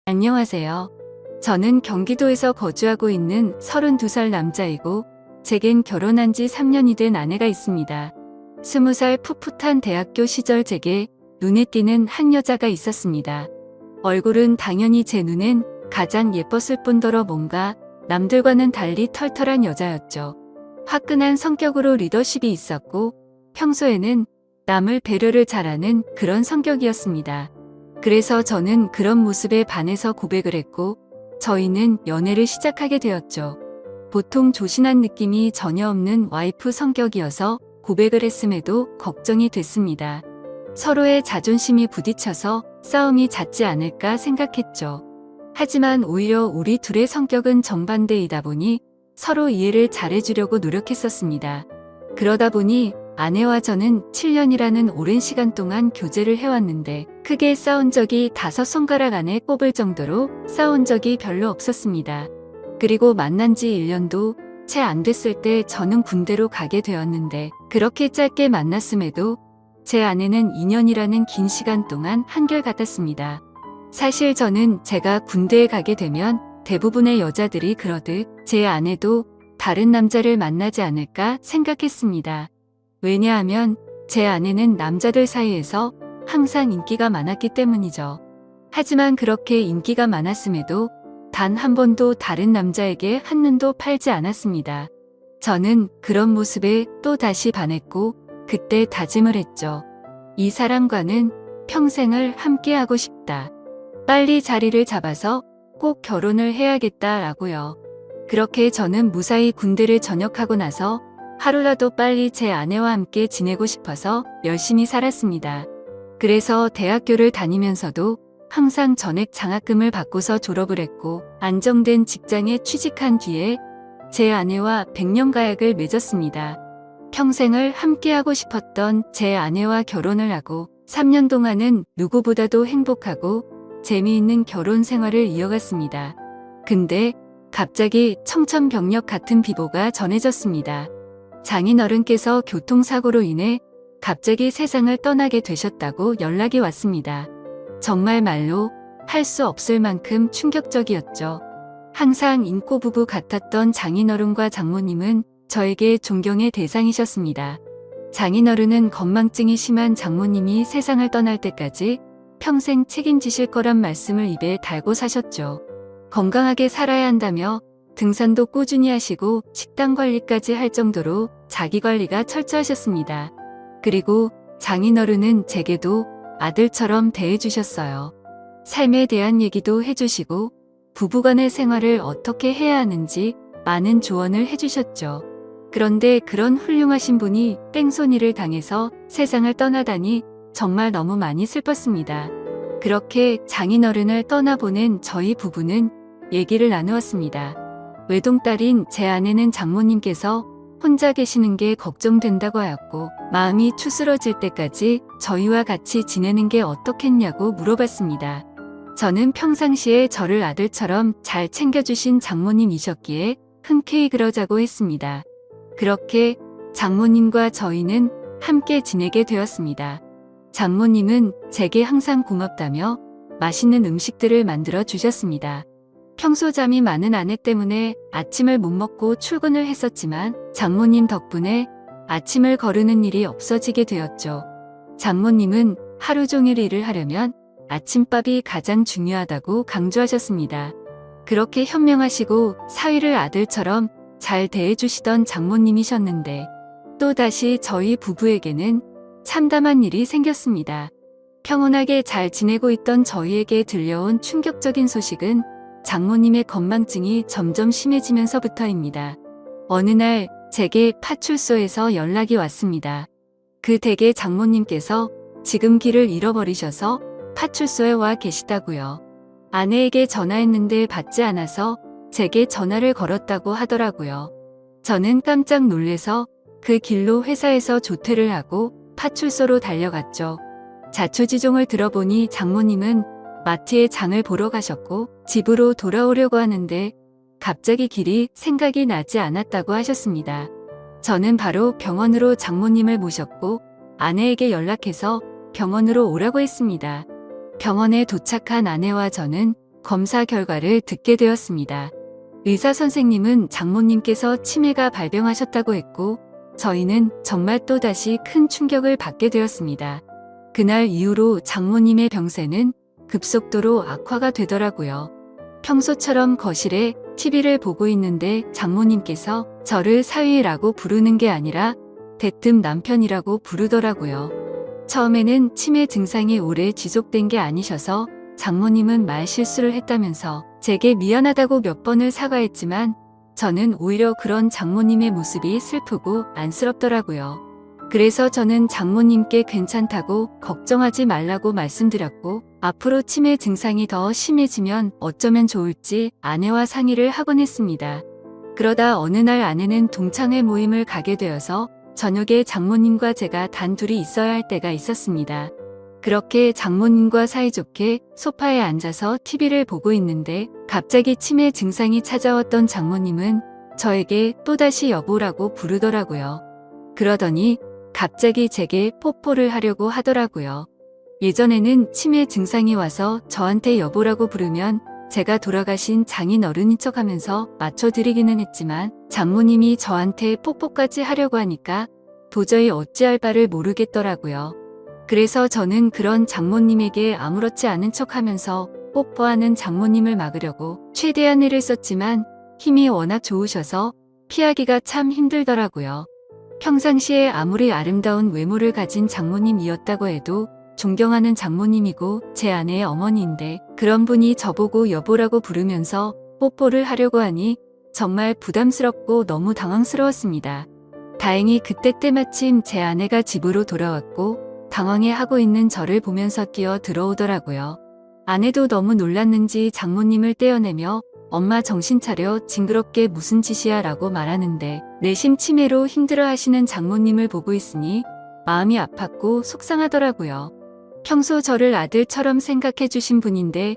안녕하세요. 저는 경기도에서 거주하고 있는 32살 남자이고 제겐 결혼한 지 3년이 된 아내가 있습니다. 20살 풋풋한 대학교 시절 제게 눈에 띄는 한 여자가 있었습니다. 얼굴은 당연히 제 눈엔 가장 예뻤을 뿐더러 뭔가 남들과는 달리 털털한 여자였죠. 화끈한 성격으로 리더십이 있었고 평소에는 남을 배려를 잘하는 그런 성격이었습니다. 그래서 저는 그런 모습에 반해서 고백을 했고 저희는 연애를 시작하게 되었죠. 보통 조신한 느낌이 전혀 없는 와이프 성격이어서 고백을 했음에도 걱정이 됐습니다. 서로의 자존심이 부딪혀서 싸움이 잦지 않을까 생각했죠. 하지만 오히려 우리 둘의 성격은 정반대이다 보니 서로 이해를 잘해주려고 노력했었습니다. 그러다 보니 아내와 저는 7년이라는 오랜 시간 동안 교제를 해왔는데 크게 싸운 적이 5손가락 안에 꼽을 정도로 싸운 적이 별로 없었습니다. 그리고 만난 지 1년도 채 안 됐을 때 저는 군대로 가게 되었는데 그렇게 짧게 만났음에도 제 아내는 2년이라는 긴 시간 동안 한결같았습니다. 사실 저는 제가 군대에 가게 되면 대부분의 여자들이 그러듯 제 아내도 다른 남자를 만나지 않을까 생각했습니다. 왜냐하면 제 아내는 남자들 사이에서 항상 인기가 많았기 때문이죠. 하지만 그렇게 인기가 많았음에도 단 한 번도 다른 남자에게 한눈도 팔지 않았습니다. 저는 그런 모습에 또 다시 반했고 그때 다짐을 했죠. 이 사람과는 평생을 함께하고 싶다. 빨리 자리를 잡아서 꼭 결혼을 해야겠다라고요. 그렇게 저는 무사히 군대를 전역하고 나서 하루라도 빨리 제 아내와 함께 지내고 싶어서 열심히 살았습니다. 그래서 대학교를 다니면서도 항상 전액 장학금을 받고서 졸업을 했고 안정된 직장에 취직한 뒤에 제 아내와 백년가약을 맺었습니다. 평생을 함께하고 싶었던 제 아내와 결혼을 하고 3년 동안은 누구보다도 행복하고 재미있는 결혼 생활을 이어갔습니다. 근데 갑자기 청천벽력 같은 비보가 전해졌습니다. 장인어른께서 교통사고로 인해 갑자기 세상을 떠나게 되셨다고 연락이 왔습니다. 정말 말로 할 수 없을 만큼 충격적이었죠. 항상 인꼬부부 같았던 장인어른과 장모님은 저에게 존경의 대상이셨습니다. 장인어른은 건망증이 심한 장모님이 세상을 떠날 때까지 평생 책임지실 거란 말씀을 입에 달고 사셨죠. 건강하게 살아야 한다며 등산도 꾸준히 하시고 식단 관리까지 할 정도로 자기 관리가 철저하셨습니다. 그리고 장인어른은 제게도 아들처럼 대해주셨어요. 삶에 대한 얘기도 해주시고 부부간의 생활을 어떻게 해야 하는지 많은 조언을 해주셨죠. 그런데 그런 훌륭하신 분이 뺑소니를 당해서 세상을 떠나다니 정말 너무 많이 슬펐습니다. 그렇게 장인어른을 떠나보낸 저희 부부는 얘기를 나누었습니다. 외동딸인 제 아내는 장모님께서 혼자 계시는 게 걱정된다고 하였고 마음이 추스러질 때까지 저희와 같이 지내는 게 어떻겠냐고 물어봤습니다. 저는 평상시에 저를 아들처럼 잘 챙겨주신 장모님이셨기에 흔쾌히 그러자고 했습니다. 그렇게 장모님과 저희는 함께 지내게 되었습니다. 장모님은 제게 항상 고맙다며 맛있는 음식들을 만들어 주셨습니다. 평소 잠이 많은 아내 때문에 아침을 못 먹고 출근을 했었지만 장모님 덕분에 아침을 거르는 일이 없어지게 되었죠. 장모님은 하루 종일 일을 하려면 아침밥이 가장 중요하다고 강조하셨습니다. 그렇게 현명하시고 사위를 아들처럼 잘 대해주시던 장모님이셨는데 또다시 저희 부부에게는 참담한 일이 생겼습니다. 평온하게 잘 지내고 있던 저희에게 들려온 충격적인 소식은 장모님의 건망증이 점점 심해지면서부터입니다. 어느 날 제게 파출소에서 연락이 왔습니다. 그 댁의 장모님께서 지금 길을 잃어버리셔서 파출소에 와 계시다고요. 아내에게 전화했는데 받지 않아서 제게 전화를 걸었다고 하더라고요. 저는 깜짝 놀래서 그 길로 회사에서 조퇴를 하고 파출소로 달려갔죠. 자초지종을 들어보니 장모님은 마트에 장을 보러 가셨고 집으로 돌아오려고 하는데 갑자기 길이 생각이 나지 않았다고 하셨습니다. 저는 바로 병원으로 장모님을 모셨고 아내에게 연락해서 병원으로 오라고 했습니다. 병원에 도착한 아내와 저는 검사 결과를 듣게 되었습니다. 의사 선생님은 장모님께서 치매가 발병하셨다고 했고 저희는 정말 또다시 큰 충격을 받게 되었습니다. 그날 이후로 장모님의 병세는 급속도로 악화가 되더라고요. 평소처럼 거실에 TV를 보고 있는데 장모님께서 저를 사위라고 부르는 게 아니라 대뜸 남편이라고 부르더라고요. 처음에는 치매 증상이 오래 지속된 게 아니셔서 장모님은 말 실수를 했다면서 제게 미안하다고 몇 번을 사과했지만 저는 오히려 그런 장모님의 모습이 슬프고 안쓰럽더라고요. 그래서 저는 장모님께 괜찮다고 걱정하지 말라고 말씀드렸고 앞으로 치매 증상이 더 심해지면 어쩌면 좋을지 아내와 상의를 하곤 했습니다. 그러다 어느 날 아내는 동창회 모임을 가게 되어서 저녁에 장모님과 제가 단둘이 있어야 할 때가 있었습니다. 그렇게 장모님과 사이좋게 소파에 앉아서 TV를 보고 있는데 갑자기 치매 증상이 찾아왔던 장모님은 저에게 또다시 여보라고 부르더라고요. 그러더니 갑자기 제게 뽀뽀를 하려고 하더라고요. 예전에는 치매 증상이 와서 저한테 여보라고 부르면 제가 돌아가신 장인 어른인 척하면서 맞춰드리기는 했지만 장모님이 저한테 뽀뽀까지 하려고 하니까 도저히 어찌할 바를 모르겠더라고요. 그래서 저는 그런 장모님에게 아무렇지 않은 척하면서 뽀뽀하는 장모님을 막으려고 최대한 애를 썼지만 힘이 워낙 좋으셔서 피하기가 참 힘들더라고요. 평상시에 아무리 아름다운 외모를 가진 장모님이었다고 해도 존경하는 장모님이고 제 아내의 어머니인데 그런 분이 저보고 여보라고 부르면서 뽀뽀를 하려고 하니 정말 부담스럽고 너무 당황스러웠습니다. 다행히 그때 때마침 제 아내가 집으로 돌아왔고 당황해하고 있는 저를 보면서 뛰어 들어오더라고요. 아내도 너무 놀랐는지 장모님을 떼어내며 엄마 정신 차려 징그럽게 무슨 짓이야 라고 말하는데 내심 치매로 힘들어하시는 장모님을 보고 있으니 마음이 아팠고 속상하더라고요. 평소 저를 아들처럼 생각해 주신 분인데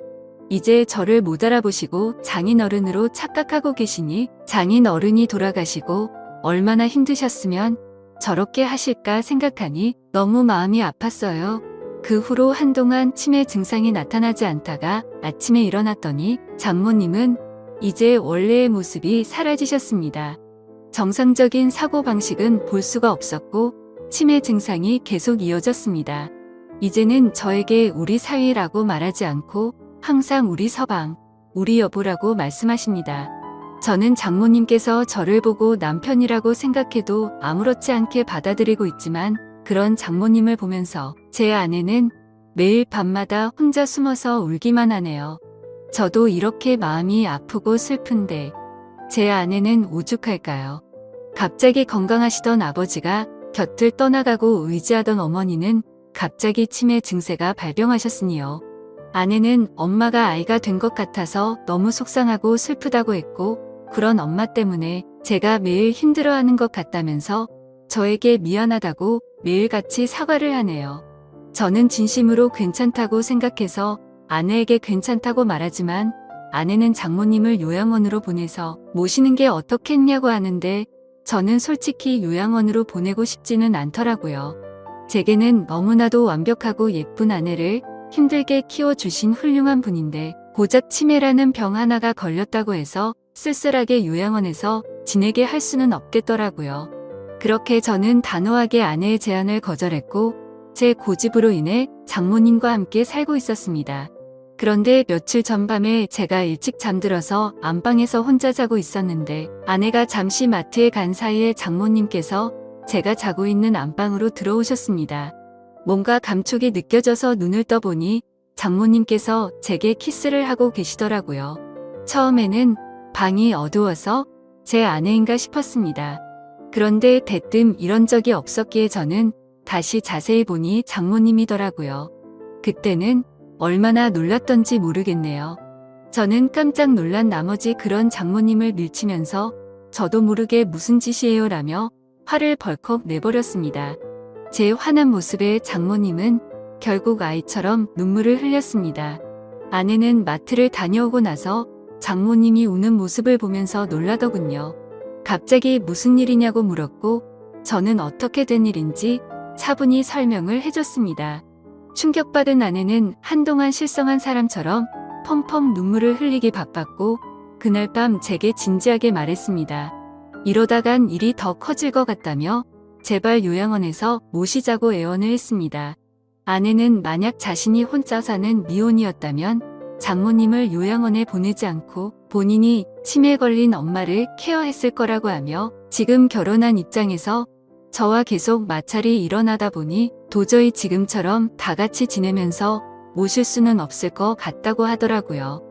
이제 저를 못 알아보시고 장인어른으로 착각하고 계시니 장인어른이 돌아가시고 얼마나 힘드셨으면 저렇게 하실까 생각하니 너무 마음이 아팠어요. 그 후로 한동안 치매 증상이 나타나지 않다가 아침에 일어났더니 장모님은 이제 원래의 모습이 사라지셨습니다. 정상적인 사고방식은 볼 수가 없었고 치매 증상이 계속 이어졌습니다. 이제는 저에게 우리 사위라고 말하지 않고 항상 우리 서방, 우리 여보라고 말씀하십니다. 저는 장모님께서 저를 보고 남편이라고 생각해도 아무렇지 않게 받아들이고 있지만 그런 장모님을 보면서 제 아내는 매일 밤마다 혼자 숨어서 울기만 하네요. 저도 이렇게 마음이 아프고 슬픈데 제 아내는 오죽할까요? 갑자기 건강하시던 아버지가 곁을 떠나가고 의지하던 어머니는 갑자기 치매 증세가 발병하셨으니요. 아내는 엄마가 아이가 된 것 같아서 너무 속상하고 슬프다고 했고 그런 엄마 때문에 제가 매일 힘들어하는 것 같다면서 저에게 미안하다고 매일같이 사과를 하네요. 저는 진심으로 괜찮다고 생각해서 아내에게 괜찮다고 말하지만 아내는 장모님을 요양원으로 보내서 모시는 게 어떻겠냐고 하는데 저는 솔직히 요양원으로 보내고 싶지는 않더라고요. 제게는 너무나도 완벽하고 예쁜 아내를 힘들게 키워주신 훌륭한 분인데 고작 치매라는 병 하나가 걸렸다고 해서 쓸쓸하게 요양원에서 지내게 할 수는 없겠더라고요. 그렇게 저는 단호하게 아내의 제안을 거절했고 제 고집으로 인해 장모님과 함께 살고 있었습니다. 그런데 며칠 전 밤에 제가 일찍 잠들어서 안방에서 혼자 자고 있었는데 아내가 잠시 마트에 간 사이에 장모님께서 제가 자고 있는 안방으로 들어오셨습니다. 뭔가 감촉이 느껴져서 눈을 떠보니 장모님께서 제게 키스를 하고 계시더라고요. 처음에는 방이 어두워서 제 아내인가 싶었습니다. 그런데 대뜸 이런 적이 없었기에 저는 다시 자세히 보니 장모님이더라고요. 그때는 얼마나 놀랐던지 모르겠네요. 저는 깜짝 놀란 나머지 그런 장모님을 밀치면서 저도 모르게 무슨 짓이에요 라며 화를 벌컥 내버렸습니다. 제 화난 모습에 장모님은 결국 아이처럼 눈물을 흘렸습니다. 아내는 마트를 다녀오고 나서 장모님이 우는 모습을 보면서 놀라더군요. 갑자기 무슨 일이냐고 물었고 저는 어떻게 된 일인지 차분히 설명을 해줬습니다. 충격받은 아내는 한동안 실성한 사람처럼 펑펑 눈물을 흘리기 바빴고 그날 밤 제게 진지하게 말했습니다. 이러다간 일이 더 커질 것 같다며 제발 요양원에서 모시자고 애원을 했습니다. 아내는 만약 자신이 혼자 사는 미혼이었다면 장모님을 요양원에 보내지 않고 본인이 치매에 걸린 엄마를 케어했을 거라고 하며 지금 결혼한 입장에서 저와 계속 마찰이 일어나다 보니 도저히 지금처럼 다 같이 지내면서 모실 수는 없을 것 같다고 하더라고요.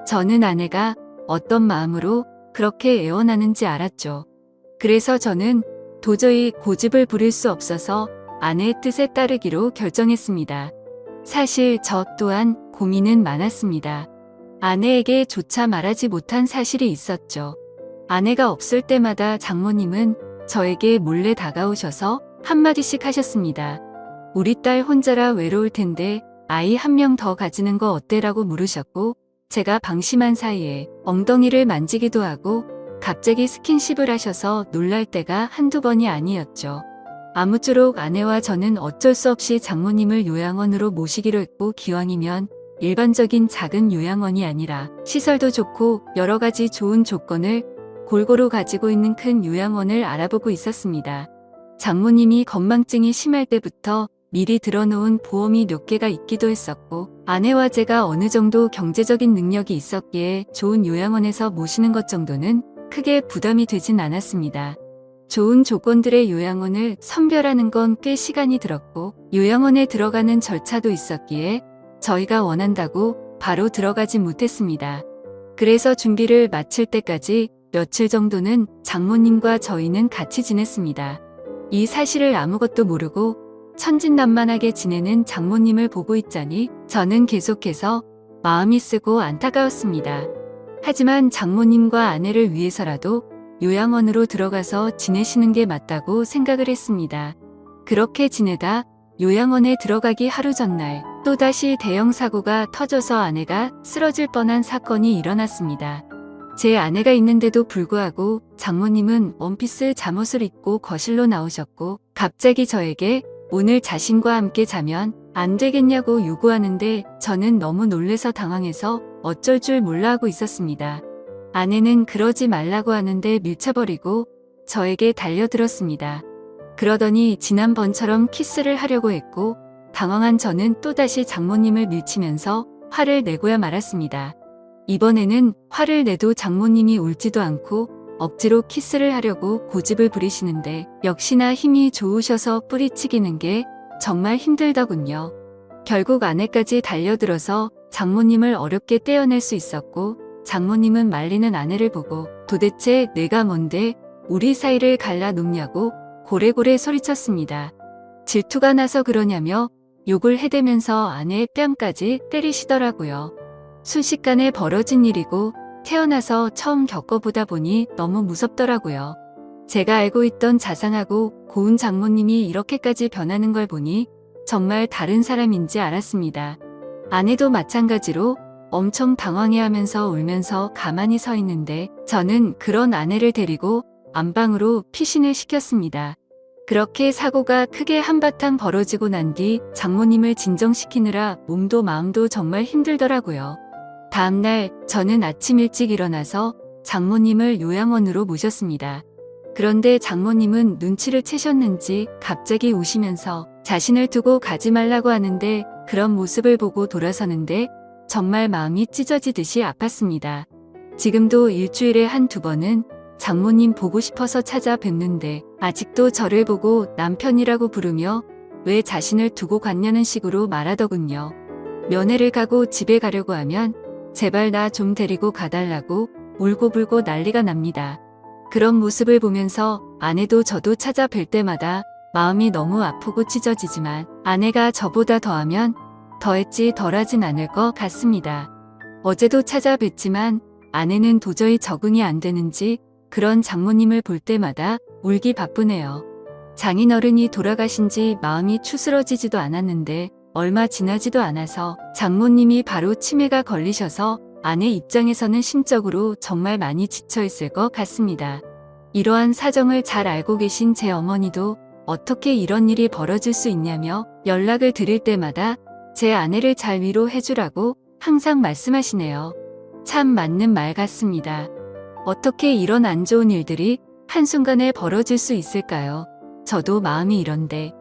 저는 아내가 어떤 마음으로 그렇게 애원하는지 알았죠. 그래서 저는 도저히 고집을 부릴 수 없어서 아내의 뜻에 따르기로 결정했습니다. 사실 저 또한 고민은 많았습니다. 아내에게 조차 말하지 못한 사실이 있었죠. 아내가 없을 때마다 장모님은 저에게 몰래 다가오셔서 한마디씩 하셨습니다. 우리 딸 혼자라 외로울 텐데 아이 한 명 더 가지는 거 어때라고 물으셨고 제가 방심한 사이에 엉덩이를 만지기도 하고 갑자기 스킨십을 하셔서 놀랄 때가 한두 번이 아니었죠. 아무쪼록 아내와 저는 어쩔 수 없이 장모님을 요양원으로 모시기로 했고 기왕이면 일반적인 작은 요양원이 아니라 시설도 좋고 여러 가지 좋은 조건을 골고루 가지고 있는 큰 요양원을 알아보고 있었습니다. 장모님이 건망증이 심할 때부터 미리 들어놓은 보험이 몇 개가 있기도 했었고 아내와 제가 어느 정도 경제적인 능력이 있었기에 좋은 요양원에서 모시는 것 정도는 크게 부담이 되진 않았습니다. 좋은 조건들의 요양원을 선별하는 건 꽤 시간이 들었고 요양원에 들어가는 절차도 있었기에 저희가 원한다고 바로 들어가지 못했습니다. 그래서 준비를 마칠 때까지 며칠 정도는 장모님과 저희는 같이 지냈습니다. 이 사실을 아무것도 모르고 천진난만하게 지내는 장모님을 보고 있자니 저는 계속해서 마음이 쓰고 안타까웠습니다. 하지만 장모님과 아내를 위해서라도 요양원으로 들어가서 지내시는 게 맞다고 생각을 했습니다. 그렇게 지내다 요양원에 들어가기 하루 전날 또다시 대형 사고가 터져서 아내가 쓰러질 뻔한 사건이 일어났습니다. 제 아내가 있는데도 불구하고 장모님은 원피스 잠옷을 입고 거실로 나오셨고 갑자기 저에게 오늘 자신과 함께 자면 안 되겠냐고 요구하는데 저는 너무 놀래서 당황해서 어쩔 줄 몰라 하고 있었습니다. 아내는 그러지 말라고 하는데 밀쳐버리고 저에게 달려들었습니다. 그러더니 지난번처럼 키스를 하려고 했고 당황한 저는 또다시 장모님을 밀치면서 화를 내고야 말았습니다. 이번에는 화를 내도 장모님이 울지도 않고 억지로 키스를 하려고 고집을 부리시는데 역시나 힘이 좋으셔서 뿌리치기는 게 정말 힘들더군요. 결국 아내까지 달려들어서 장모님을 어렵게 떼어낼 수 있었고 장모님은 말리는 아내를 보고 도대체 내가 뭔데 우리 사이를 갈라놓냐고 고래고래 소리쳤습니다. 질투가 나서 그러냐며 욕을 해대면서 아내의 뺨까지 때리시더라고요. 순식간에 벌어진 일이고 태어나서 처음 겪어보다 보니 너무 무섭더라고요. 제가 알고 있던 자상하고 고운 장모님이 이렇게까지 변하는 걸 보니 정말 다른 사람인지 알았습니다. 아내도 마찬가지로 엄청 당황해하면서 울면서 가만히 서 있는데 저는 그런 아내를 데리고 안방으로 피신을 시켰습니다. 그렇게 사고가 크게 한바탕 벌어지고 난 뒤 장모님을 진정시키느라 몸도 마음도 정말 힘들더라고요. 다음날 저는 아침 일찍 일어나서 장모님을 요양원으로 모셨습니다. 그런데 장모님은 눈치를 채셨는지 갑자기 우시면서 자신을 두고 가지 말라고 하는데 그런 모습을 보고 돌아서는데 정말 마음이 찢어지듯이 아팠습니다. 지금도 일주일에 한두 번은 장모님 보고 싶어서 찾아뵙는데 아직도 저를 보고 남편이라고 부르며 왜 자신을 두고 갔냐는 식으로 말하더군요. 면회를 가고 집에 가려고 하면 제발 나 좀 데리고 가달라고 울고불고 난리가 납니다. 그런 모습을 보면서 아내도 저도 찾아뵐 때마다 마음이 너무 아프고 찢어지지만 아내가 저보다 더하면 더했지 덜하진 않을 것 같습니다. 어제도 찾아뵀지만 아내는 도저히 적응이 안 되는지 그런 장모님을 볼 때마다 울기 바쁘네요. 장인어른이 돌아가신 지 마음이 추스러지지도 않았는데 얼마 지나지도 않아서 장모님이 바로 치매가 걸리셔서 아내 입장에서는 심적으로 정말 많이 지쳐있을 것 같습니다. 이러한 사정을 잘 알고 계신 제 어머니도 어떻게 이런 일이 벌어질 수 있냐며 연락을 드릴 때마다 제 아내를 잘 위로해주라고 항상 말씀하시네요. 참 맞는 말 같습니다. 어떻게 이런 안 좋은 일들이 한순간에 벌어질 수 있을까요? 저도 마음이 이런데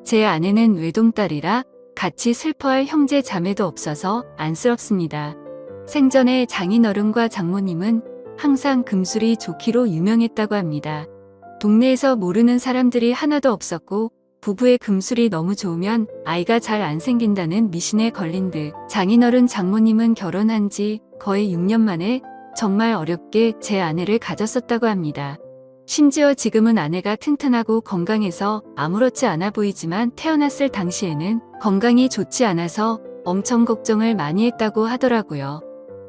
제 아내는 외동딸이라 같이 슬퍼할 형제 자매도 없어서 안쓰럽습니다. 생전에 장인어른과 장모님은 항상 금술이 좋기로 유명했다고 합니다. 동네에서 모르는 사람들이 하나도 없었고 부부의 금술이 너무 좋으면 아이가 잘 안 생긴다는 미신에 걸린 듯 장인어른 장모님은 결혼한 지 거의 6년 만에 정말 어렵게 제 아내를 가졌었다고 합니다. 심지어 지금은 아내가 튼튼하고 건강해서 아무렇지 않아 보이지만 태어났을 당시에는 건강이 좋지 않아서 엄청 걱정을 많이 했다고 하더라고요.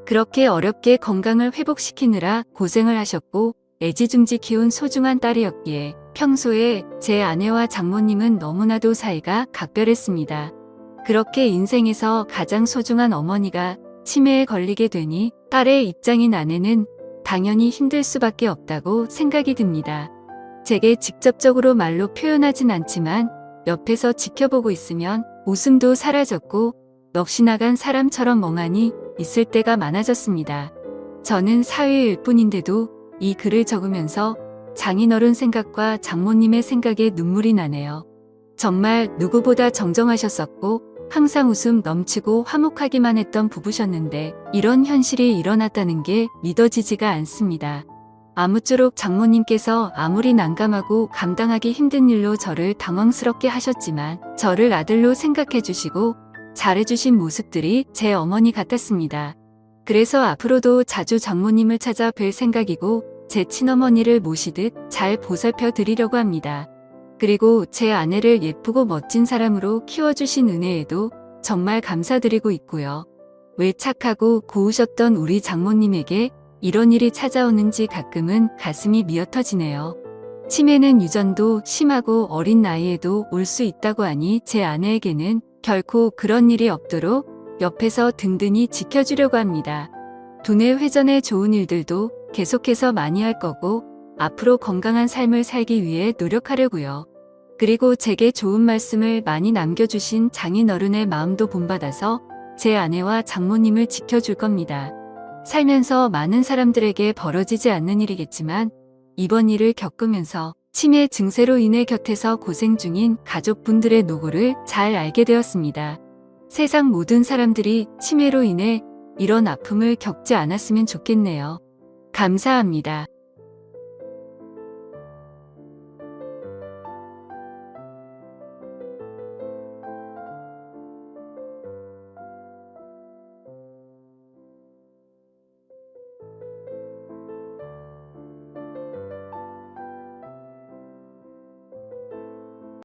그렇게 어렵게 건강을 회복시키느라 고생을 하셨고 애지중지 키운 소중한 딸이었기에 평소에 제 아내와 장모님은 너무나도 사이가 각별했습니다. 그렇게 인생에서 가장 소중한 어머니가 치매에 걸리게 되니 딸의 입장인 아내는 당연히 힘들 수밖에 없다고 생각이 듭니다. 제게 직접적으로 말로 표현하진 않지만 옆에서 지켜보고 있으면 웃음도 사라졌고 넋이 나간 사람처럼 멍하니 있을 때가 많아졌습니다. 저는 사회일 뿐인데도 이 글을 적으면서 장인어른 생각과 장모님의 생각에 눈물이 나네요. 정말 누구보다 정정하셨었고 항상 웃음 넘치고 화목하기만 했던 부부셨는데 이런 현실이 일어났다는 게 믿어지지가 않습니다. 아무쪼록 장모님께서 아무리 난감하고 감당하기 힘든 일로 저를 당황스럽게 하셨지만 저를 아들로 생각해 주시고 잘해주신 모습들이 제 어머니 같았습니다. 그래서 앞으로도 자주 장모님을 찾아 뵐 생각이고 제 친어머니를 모시듯 잘 보살펴 드리려고 합니다. 그리고 제 아내를 예쁘고 멋진 사람으로 키워주신 은혜에도 정말 감사드리고 있고요. 왜 착하고 고우셨던 우리 장모님에게 이런 일이 찾아오는지 가끔은 가슴이 미어터지네요. 치매는 유전도 심하고 어린 나이에도 올 수 있다고 하니 제 아내에게는 결코 그런 일이 없도록 옆에서 든든히 지켜주려고 합니다. 두뇌 회전에 좋은 일들도 계속해서 많이 할 거고 앞으로 건강한 삶을 살기 위해 노력하려고요. 그리고 제게 좋은 말씀을 많이 남겨주신 장인어른의 마음도 본받아서 제 아내와 장모님을 지켜줄 겁니다. 살면서 많은 사람들에게 벌어지지 않는 일이겠지만 이번 일을 겪으면서 치매 증세로 인해 곁에서 고생 중인 가족분들의 노고를 잘 알게 되었습니다. 세상 모든 사람들이 치매로 인해 이런 아픔을 겪지 않았으면 좋겠네요. 감사합니다.